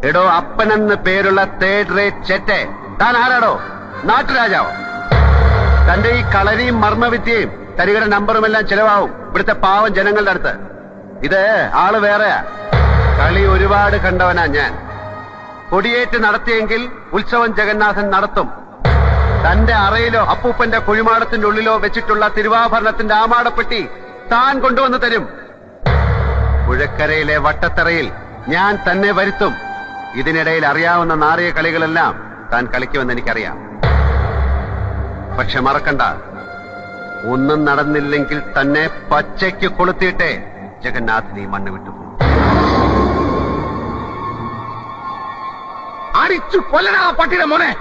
എടോ അപ്പനെന്ന് പേരുള്ള third rate ചെറ്റെ, താൻ ആരാടോ? നാട്ടുരാജാവോ? തന്റെ ഈ കളരിയും മർമ്മവിദ്യയും തരികട നമ്പറുമെല്ലാം ചെലവാവും ഇവിടുത്തെ പാവം ജനങ്ങളുടെ അടുത്ത്. ഇത് ആള് വേറെയാ. കളി ഒരുപാട് കണ്ടവനാ ഞാൻ. കൊടിയേറ്റ് നടത്തിയെങ്കിൽ ഉത്സവം ജഗന്നാഥൻ നടത്തും. തന്റെ അറയിലോ അപ്പൂപ്പന്റെ കുഴിമാടത്തിന്റെ ഉള്ളിലോ വെച്ചിട്ടുള്ള തിരുവാഭരണത്തിന്റെ ആമാടപ്പെട്ടി താൻ കൊണ്ടുവന്ന് തരും. പുഴക്കരയിലെ വട്ടത്തറയിൽ ഞാൻ തന്നെ വരുത്തും. ഇതിനിടയിൽ അറിയാവുന്ന നാറിയ കളികളെല്ലാം താൻ കളിക്കുമെന്ന് എനിക്കറിയാം. പക്ഷെ മറക്കണ്ട, ഒന്നും നടന്നില്ലെങ്കിൽ തന്നെ പച്ചയ്ക്ക് കൊളുത്തിയിട്ടേ ജഗന്നാഥൻ ഈ മണ്ണ് വിട്ടുപോകും. അടിച്ചു കൊല്ലണ പട്ടിയുടെ മോനെ.